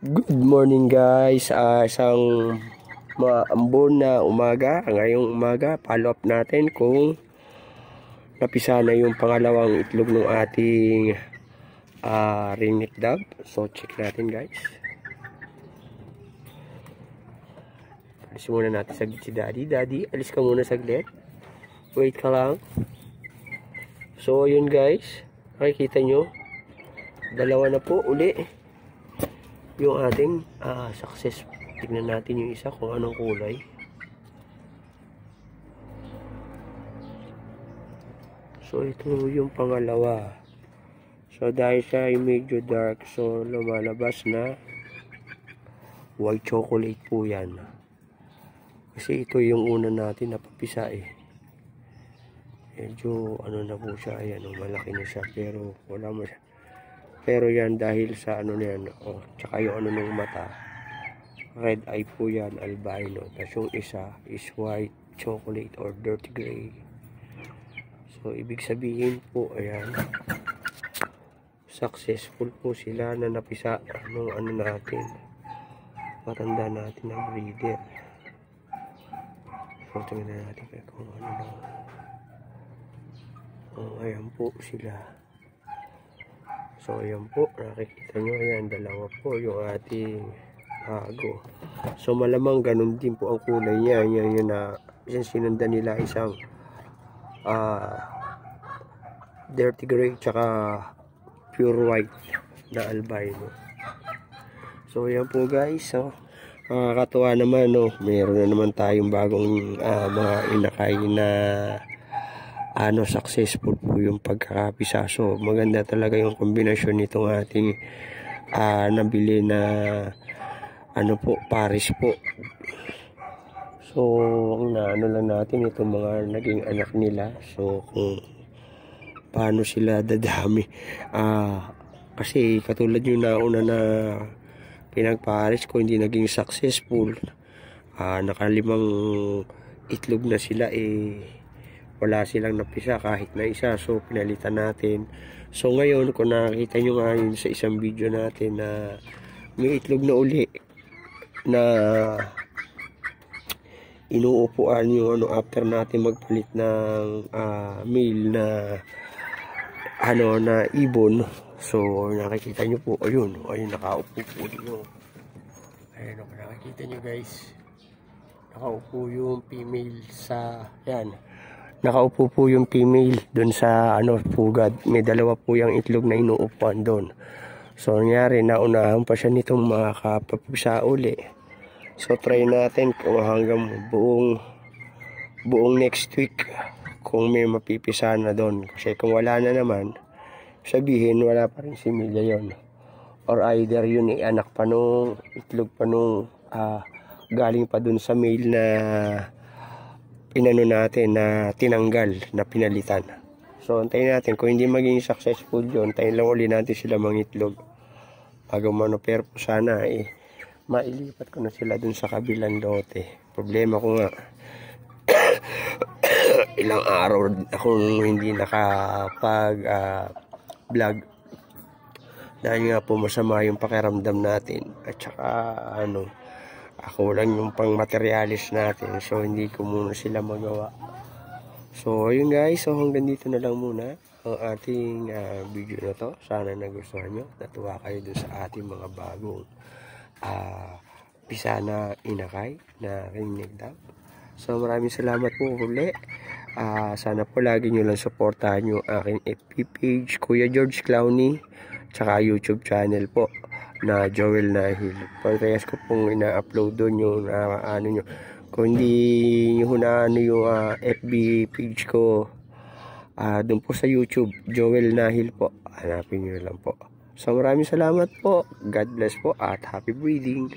Good morning guys, isang maambon na umaga. Ngayong umaga, follow up natin kung napisa na yung pangalawang itlog ng ating ringneck dove. So check natin guys. Alis muna natin saglit si Daddy. Daddy, alis ka muna saglit. Wait ka lang. So yun guys, makikita nyo, dalawa na po uli yung ating success. Tignan natin yung isa kung anong kulay. So ito yung pangalawa. So dahil siya ay medyo dark, so lumalabas na white chocolate po yan. Kasi ito yung una natin napapisa eh. Medyo ano na po siya, ayan, malaki na siya, pero wala mo siya. Pero yan dahil sa ano na yan, tsaka yung ano ng mata, red eye po yan, albino. Tapos yung isa is white chocolate or dirty gray. So ibig sabihin po, ayan, successful po sila na napisa ng ano natin, matanda natin ng breeder. So tingnan natin kung ano na. Ayan po sila. So ayan po, nakikita nyo, ayan, dalawa po yung ating bago. So malamang ganun din po ang kulay niya. Yan yun na sinundan nila isang dirty gray tsaka pure white na albino. So ayan po guys, so nakakatuwa naman, no, meron na naman tayong bagong mga inakay na successful po yung pagkakapisa. So maganda talaga yung kombinasyon nitong ating nabili na po, Paris po. So ano lang natin itong mga naging anak nila. So kung paano sila dadami, kasi katulad yung nauna na pinag-Paris ko, hindi naging successful. Nakalimang itlog na sila wala silang napisa kahit na isa, so pinalitan natin. So ngayon, kung nakita nyo nga yun sa isang video natin na may itlog na uli na inuupuan yung after natin magpalit ng male na na ibon. So nakikita nyo po, ayun nakaupo po dito. Ayun, nakikita nyo guys, nakaupo yung female sa yan. Nakaupo po yung female dun sa pugad. May dalawa po yung itlog na inuupuan doon. So nangyari, naunahan pa siya nitong makakapapisa uli. So try natin kung hanggang buong next week kung may mapipisa na doon. Kasi kung wala na naman, sabihin wala pa rin si Mila yon. Or either yun anak pa nung itlog pa nung galing pa dun sa male na pinano natin na tinanggal, na pinalitan. So antayin natin, kung hindi maging successful yun, antayin lang uli natin sila mangitlog bago pero sana mailipat ko na sila dun sa kabilang lote. Problema ko nga ilang araw akong hindi nakapag vlog dahil nga po masama yung pakiramdam natin, at saka ako lang yung pang materialis natin, so hindi ko muna sila magawa. So ayun guys, so hanggang dito na lang muna ang ating video na to. Sana nagustuhan nyo, natuwa kayo dun sa ating mga bagong pisa na inakay na ringneck dove. So maraming salamat po uli. Sana po lagi nyo lang supportahan yung aking FB page, Kuya George Clowney, tsaka YouTube channel po na Joel Nahil. Parehas ko pong ina-upload doon yung nyo. Kung hindi nyo yung FB page ko, doon po sa YouTube, Joel Nahil po. Hanapin nyo lang po. So maraming salamat po. God bless po at happy breeding.